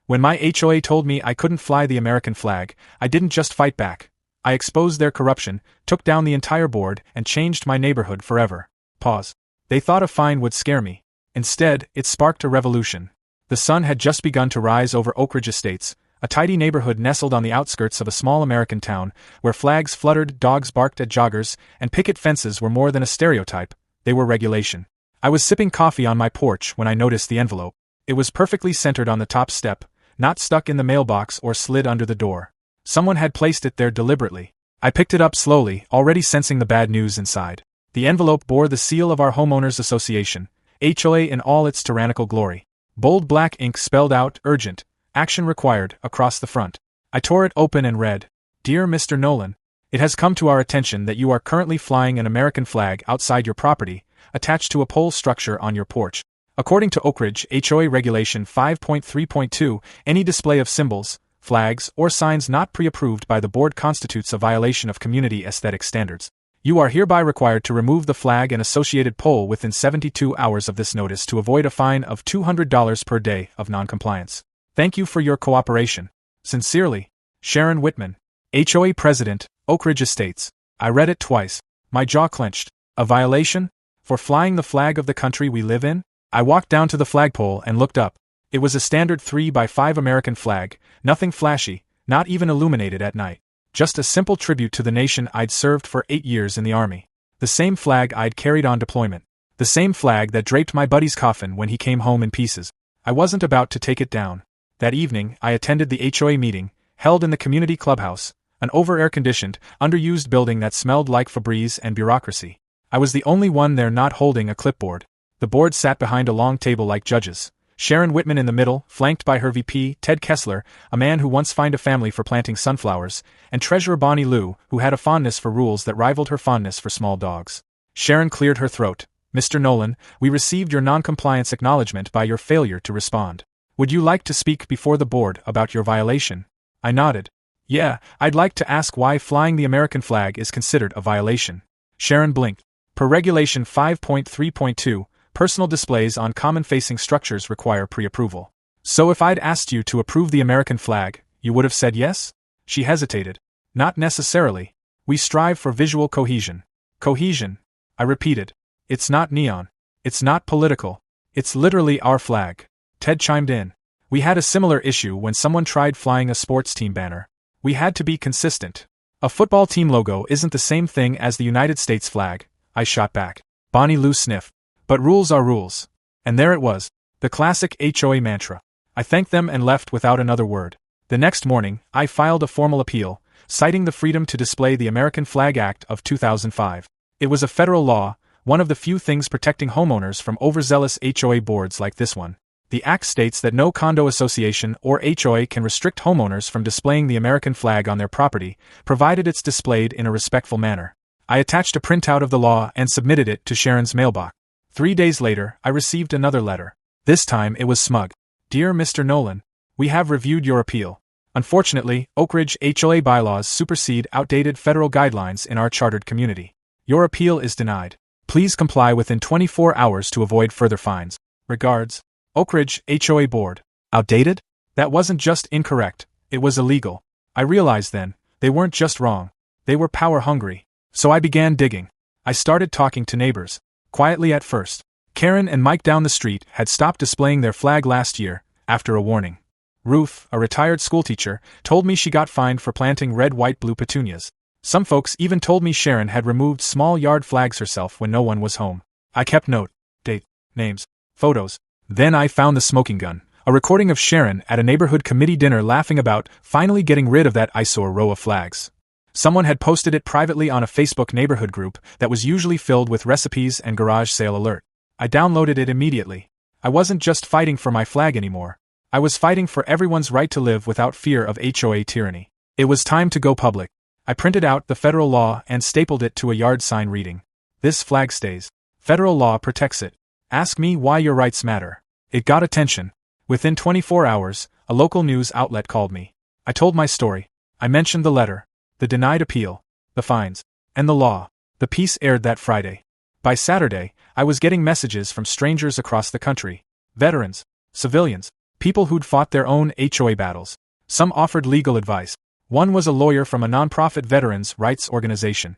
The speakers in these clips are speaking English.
When my HOA told me I couldn't fly the American flag, I didn't just fight back. I exposed their corruption, took down the entire board, and changed my neighborhood forever. Pause. They thought a fine would scare me. Instead, it sparked a revolution. The sun had just begun to rise over Oak Ridge Estates, a tidy neighborhood nestled on the outskirts of a small American town, where flags fluttered, dogs barked at joggers, and picket fences were more than a stereotype, they were regulation. I was sipping coffee on my porch when I noticed the envelope. It was perfectly centered on the top step, not stuck in the mailbox or slid under the door. Someone had placed it there deliberately. I picked it up slowly, already sensing the bad news inside. The envelope bore the seal of our Homeowners Association, HOA in all its tyrannical glory. Bold black ink spelled out, urgent, action required, across the front. I tore it open and read, "Dear Mr. Nolan, it has come to our attention that you are currently flying an American flag outside your property, attached to a pole structure on your porch. According to Oak Ridge HOA Regulation 5.3.2, any display of symbols, flags, or signs not pre-approved by the board constitutes a violation of community aesthetic standards. You are hereby required to remove the flag and associated pole within 72 hours of this notice to avoid a fine of $200 per day of noncompliance. Thank you for your cooperation. Sincerely, Sharon Whitman, HOA President, Oak Ridge Estates." I read it twice. My jaw clenched. A violation? For flying the flag of the country we live in? I walked down to the flagpole and looked up. It was a standard 3x5 American flag, nothing flashy, not even illuminated at night. Just a simple tribute to the nation I'd served for 8 years in the Army. The same flag I'd carried on deployment. The same flag that draped my buddy's coffin when he came home in pieces. I wasn't about to take it down. That evening, I attended the HOA meeting, held in the community clubhouse, an over-air-conditioned, underused building that smelled like Febreze and bureaucracy. I was the only one there not holding a clipboard. The board sat behind a long table like judges. Sharon Whitman in the middle, flanked by her VP, Ted Kessler, a man who once fined a family for planting sunflowers, and Treasurer Bonnie Lou, who had a fondness for rules that rivaled her fondness for small dogs. Sharon cleared her throat. "Mr. Nolan, we received your noncompliance acknowledgement by your failure to respond. Would you like to speak before the board about your violation?" I nodded. "Yeah, I'd like to ask why flying the American flag is considered a violation." Sharon blinked. Per Regulation 5.3.2, personal displays on common-facing structures require pre-approval. "So if I'd asked you to approve the American flag, you would have said yes?" She hesitated. "Not necessarily. We strive for visual cohesion." "Cohesion," I repeated. "It's not neon. It's not political. It's literally our flag." Ted chimed in. "We had a similar issue when someone tried flying a sports team banner. We had to be consistent. A football team logo isn't the same thing as the United States flag," I shot back. Bonnie Lou sniffed. "But rules are rules." And there it was, the classic HOA mantra. I thanked them and left without another word. The next morning, I filed a formal appeal, citing the Freedom to Display the American Flag Act of 2005. It was a federal law, one of the few things protecting homeowners from overzealous HOA boards like this one. The act states that no condo association or HOA can restrict homeowners from displaying the American flag on their property, provided it's displayed in a respectful manner. I attached a printout of the law and submitted it to Sharon's mailbox. 3 days later, I received another letter. This time it was smug. "Dear Mr. Nolan, we have reviewed your appeal. Unfortunately, Oak Ridge HOA bylaws supersede outdated federal guidelines in our chartered community. Your appeal is denied. Please comply within 24 hours to avoid further fines. Regards, Oak Ridge HOA Board." Outdated? That wasn't just incorrect, it was illegal. I realized then, they weren't just wrong. They were power-hungry. So I began digging. I started talking to neighbors. Quietly at first. Karen and Mike down the street had stopped displaying their flag last year, after a warning. Ruth, a retired schoolteacher, told me she got fined for planting red, white, blue petunias. Some folks even told me Sharon had removed small yard flags herself when no one was home. I kept note, date, names, photos. Then I found the smoking gun, a recording of Sharon at a neighborhood committee dinner laughing about finally getting rid of that eyesore row of flags. Someone had posted it privately on a Facebook neighborhood group that was usually filled with recipes and garage sale alert. I downloaded it immediately. I wasn't just fighting for my flag anymore. I was fighting for everyone's right to live without fear of HOA tyranny. It was time to go public. I printed out the federal law and stapled it to a yard sign reading, "This flag stays. Federal law protects it. Ask me why your rights matter." It got attention. Within 24 hours, a local news outlet called me. I told my story. I mentioned the letter, the denied appeal, the fines, and the law. The piece aired that Friday. By Saturday, I was getting messages from strangers across the country. Veterans, civilians, People who'd fought their own HOA battles. Some offered legal advice. One was a lawyer from a nonprofit veterans' rights organization.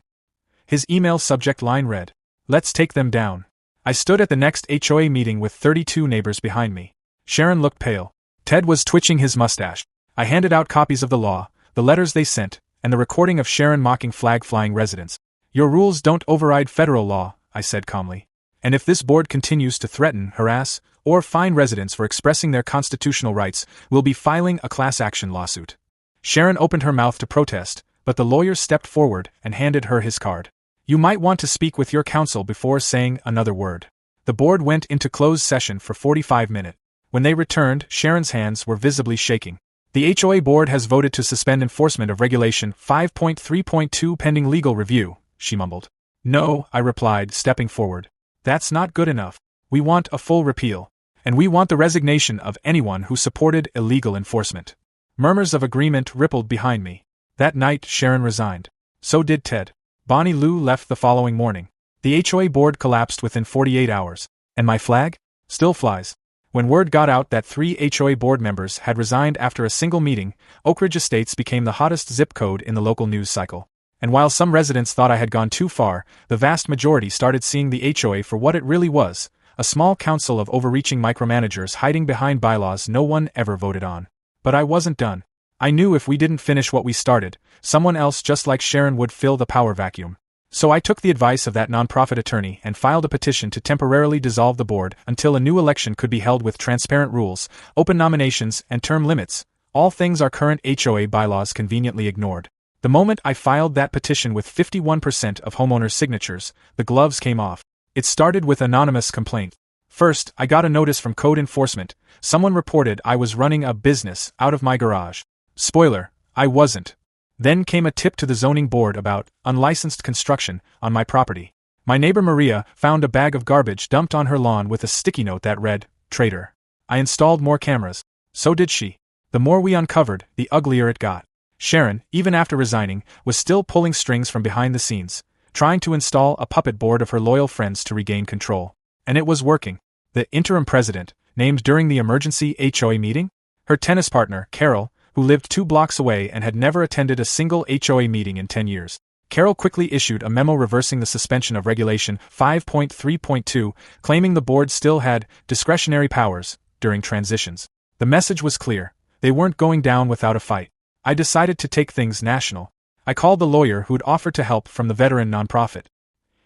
His email subject line read, "Let's take them down." I stood at the next HOA meeting with 32 neighbors behind me. Sharon looked pale. Ted was twitching his mustache. I handed out copies of the law, the letters they sent, and the recording of Sharon mocking flag-flying residents. "Your rules don't override federal law," I said calmly. "And if this board continues to threaten, harass, or fine residents for expressing their constitutional rights, we'll be filing a class action lawsuit." Sharon opened her mouth to protest, but the lawyer stepped forward and handed her his card. "You might want to speak with your counsel before saying another word." The board went into closed session for 45 minutes. When they returned, Sharon's hands were visibly shaking. "The HOA board has voted to suspend enforcement of Regulation 5.3.2 pending legal review," she mumbled. "No," I replied, stepping forward. "That's not good enough. We want a full repeal. And we want the resignation of anyone who supported illegal enforcement." Murmurs of agreement rippled behind me. That night, Sharon resigned. So did Ted. Bonnie Lou left the following morning. The HOA board collapsed within 48 hours. And my flag? Still flies. When word got out that 3 HOA board members had resigned after a single meeting, Oak Ridge Estates became the hottest zip code in the local news cycle. And while some residents thought I had gone too far, the vast majority started seeing the HOA for what it really was, a small council of overreaching micromanagers hiding behind bylaws no one ever voted on. But I wasn't done. I knew if we didn't finish what we started, someone else just like Sharon would fill the power vacuum. So I took the advice of that nonprofit attorney and filed a petition to temporarily dissolve the board until a new election could be held with transparent rules, open nominations, and term limits, all things our current HOA bylaws conveniently ignored. The moment I filed that petition with 51% of homeowners' signatures, the gloves came off. It started with anonymous complaint. First, I got a notice from code enforcement. Someone reported I was running a business out of my garage. Spoiler, I wasn't. Then came a tip to the zoning board about unlicensed construction on my property. My neighbor Maria found a bag of garbage dumped on her lawn with a sticky note that read, "Traitor." I installed more cameras. So did she. The more we uncovered, the uglier it got. Sharon, even after resigning, was still pulling strings from behind the scenes, trying to install a puppet board of her loyal friends to regain control. And it was working. The interim president, named during the emergency HOA meeting? Her tennis partner, Carol, who lived 2 blocks away and had never attended a single HOA meeting in 10 years. Carol quickly issued a memo reversing the suspension of Regulation 5.3.2, claiming the board still had discretionary powers during transitions. The message was clear. They weren't going down without a fight. I decided to take things national. I called the lawyer who'd offered to help from the veteran nonprofit.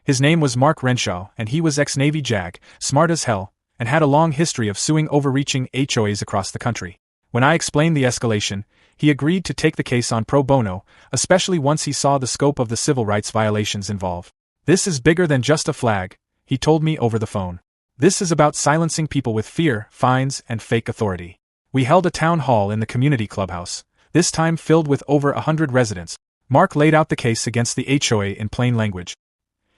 His name was Mark Renshaw, and he was ex-Navy JAG, smart as hell, and had a long history of suing overreaching HOAs across the country. When I explained the escalation, he agreed to take the case on pro bono, especially once he saw the scope of the civil rights violations involved. "This is bigger than just a flag," he told me over the phone. "This is about silencing people with fear, fines, and fake authority." We held a town hall in the community clubhouse, this time filled with over 100 residents. Mark laid out the case against the HOA in plain language.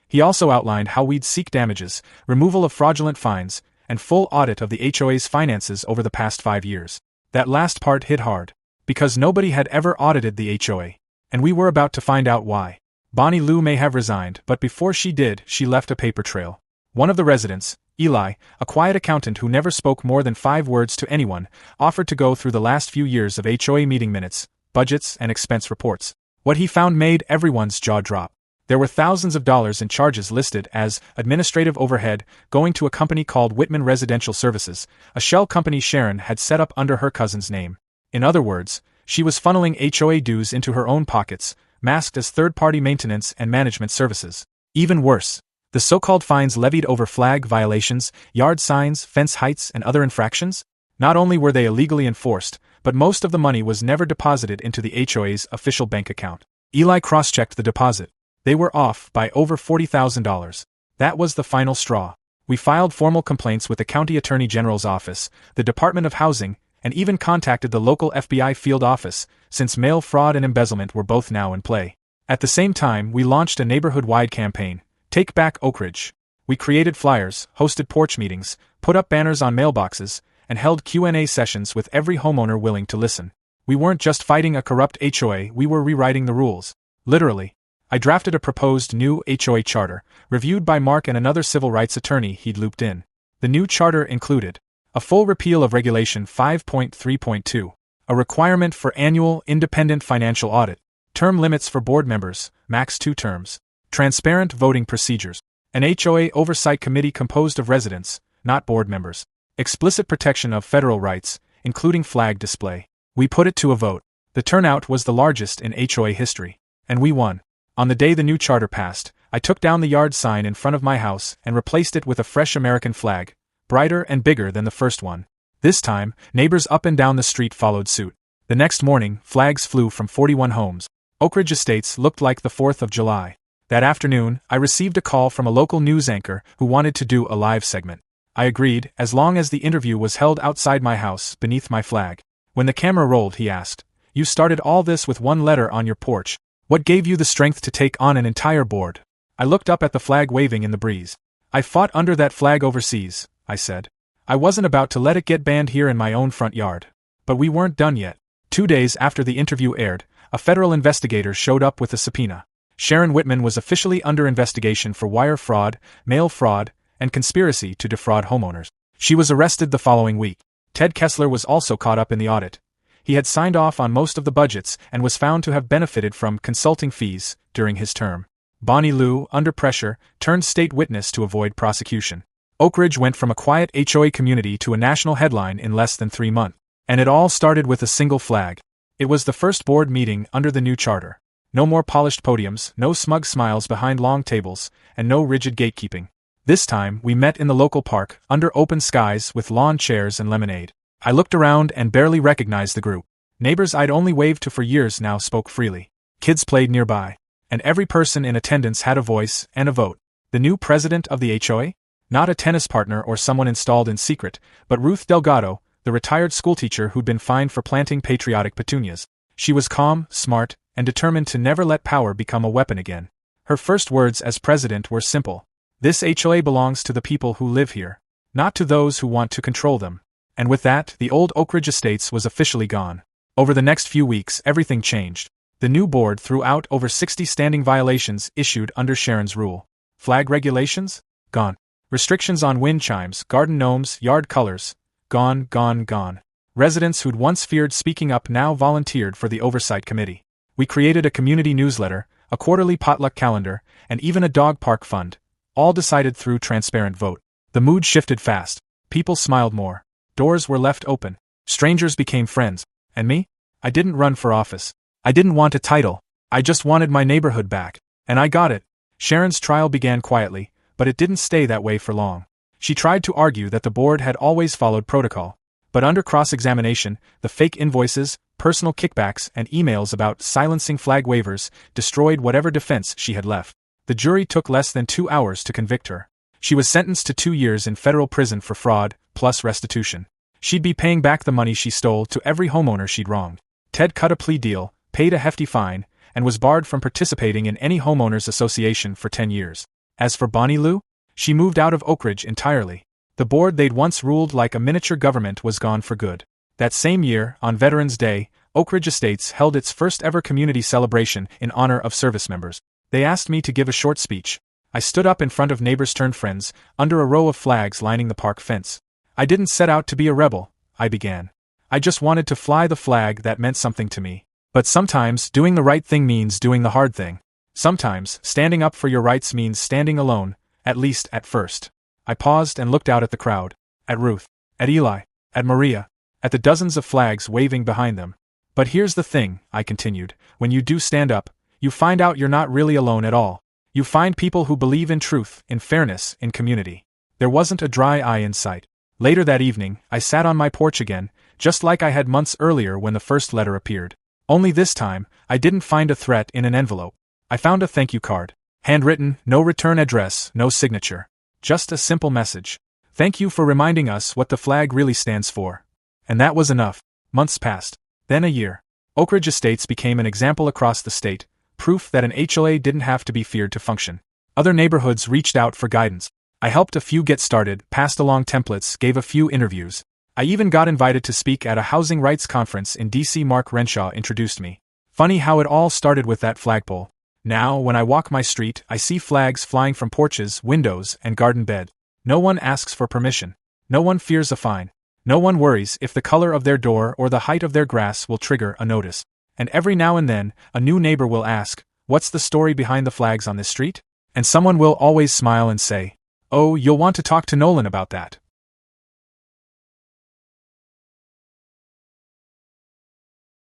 He also outlined how we'd seek damages, removal of fraudulent fines, and full audit of the HOA's finances over the past 5 years. That last part hit hard, because nobody had ever audited the HOA, and we were about to find out why. Bonnie Lou may have resigned, but before she did, she left a paper trail. One of the residents, Eli, a quiet accountant who never spoke more than 5 words to anyone, offered to go through the last few years of HOA meeting minutes, budgets, and expense reports. What he found made everyone's jaw drop. There were thousands of dollars in charges listed as administrative overhead going to a company called Whitman Residential Services, a shell company Sharon had set up under her cousin's name. In other words, she was funneling HOA dues into her own pockets, masked as third-party maintenance and management services. Even worse, the so-called fines levied over flag violations, yard signs, fence heights, and other infractions? Not only were they illegally enforced, but most of the money was never deposited into the HOA's official bank account. Eli cross-checked the deposit. They were off by over $40,000. That was the final straw. We filed formal complaints with the County Attorney General's office, the Department of Housing, and even contacted the local FBI field office, since mail fraud and embezzlement were both now in play. At the same time, we launched a neighborhood-wide campaign, Take Back Oak Ridge. We created flyers, hosted porch meetings, put up banners on mailboxes, and held Q&A sessions with every homeowner willing to listen. We weren't just fighting a corrupt HOA, we were rewriting the rules. Literally. I drafted a proposed new HOA charter, reviewed by Mark and another civil rights attorney he'd looped in. The new charter included A full repeal of Regulation 5.3.2. A requirement for annual, independent financial audit. Term limits for board members, max 2 terms. Transparent voting procedures. An HOA oversight committee composed of residents, not board members. Explicit protection of federal rights, including flag display. We put it to a vote. The turnout was the largest in HOA history. And we won. On the day the new charter passed, I took down the yard sign in front of my house and replaced it with a fresh American flag, brighter and bigger than the first one. This time, neighbors up and down the street followed suit. The next morning, flags flew from 41 homes. Oak Ridge Estates looked like the 4th of July. That afternoon, I received a call from a local news anchor who wanted to do a live segment. I agreed, as long as the interview was held outside my house, beneath my flag. When the camera rolled, he asked, "You started all this with one letter on your porch. What gave you the strength to take on an entire board?" I looked up at the flag waving in the breeze. "I fought under that flag overseas," I said. "I wasn't about to let it get banned here in my own front yard." But we weren't done yet. 2 days after the interview aired, a federal investigator showed up with a subpoena. Sharon Whitman was officially under investigation for wire fraud, mail fraud, and conspiracy to defraud homeowners. She was arrested the following week. Ted Kessler was also caught up in the audit. He had signed off on most of the budgets and was found to have benefited from consulting fees during his term. Bonnie Lou, under pressure, turned state witness to avoid prosecution. Oak Ridge went from a quiet HOA community to a national headline in less than 3 months. And it all started with a single flag. It was the first board meeting under the new charter. No more polished podiums, no smug smiles behind long tables, and no rigid gatekeeping. This time, we met in the local park, under open skies with lawn chairs and lemonade. I looked around and barely recognized the group. Neighbors I'd only waved to for years now spoke freely. Kids played nearby. And every person in attendance had a voice and a vote. The new president of the HOA? Not a tennis partner or someone installed in secret, but Ruth Delgado, the retired schoolteacher who'd been fined for planting patriotic petunias. She was calm, smart, and determined to never let power become a weapon again. Her first words as president were simple. "This HOA belongs to the people who live here, not to those who want to control them." And with that, the old Oak Ridge Estates was officially gone. Over the next few weeks, everything changed. The new board threw out over 60 standing violations issued under Sharon's rule. Flag regulations? Gone. Restrictions on wind chimes, garden gnomes, yard colors? Gone, gone, gone. Residents who'd once feared speaking up now volunteered for the oversight committee. We created a community newsletter, a quarterly potluck calendar, and even a dog park fund, all decided through transparent vote. The mood shifted fast. People smiled more. Doors were left open. Strangers became friends. And me? I didn't run for office. I didn't want a title. I just wanted my neighborhood back. And I got it. Sharon's trial began quietly, but it didn't stay that way for long. She tried to argue that the board had always followed protocol. But under cross-examination, the fake invoices, personal kickbacks, and emails about silencing flag waivers destroyed whatever defense she had left. The jury took less than 2 hours to convict her. She was sentenced to 2 years in federal prison for fraud, plus restitution. She'd be paying back the money she stole to every homeowner she'd wronged. Ted cut a plea deal, paid a hefty fine, and was barred from participating in any homeowners association for 10 years. As for Bonnie Lou, she moved out of Oak Ridge entirely. The board they'd once ruled like a miniature government was gone for good. That same year, on Veterans Day, Oak Ridge Estates held its first ever community celebration in honor of service members. They asked me to give a short speech. I stood up in front of neighbors turned friends, under a row of flags lining the park fence. "I didn't set out to be a rebel," I began. "I just wanted to fly the flag that meant something to me. But sometimes, doing the right thing means doing the hard thing. Sometimes, standing up for your rights means standing alone, at least at first." I paused and looked out at the crowd. At Ruth. At Eli. At Maria. At the dozens of flags waving behind them. "But here's the thing," I continued, "when you do stand up, you find out you're not really alone at all. You find people who believe in truth, in fairness, in community." There wasn't a dry eye in sight. Later that evening, I sat on my porch again, just like I had months earlier when the first letter appeared. Only this time, I didn't find a threat in an envelope. I found a thank you card. Handwritten, no return address, no signature. Just a simple message. "Thank you for reminding us what the flag really stands for." And that was enough. Months passed. Then a year. Oak Ridge Estates became an example across the state, proof that an HOA didn't have to be feared to function. Other neighborhoods reached out for guidance. I helped a few get started, passed along templates, gave a few interviews. I even got invited to speak at a housing rights conference in D.C. Mark Renshaw introduced me. Funny how it all started with that flagpole. Now, when I walk my street, I see flags flying from porches, windows, and garden bed. No one asks for permission. No one fears a fine. No one worries if the color of their door or the height of their grass will trigger a notice. And every now and then, a new neighbor will ask, "What's the story behind the flags on this street?" And someone will always smile and say, "Oh, you'll want to talk to Nolan about that."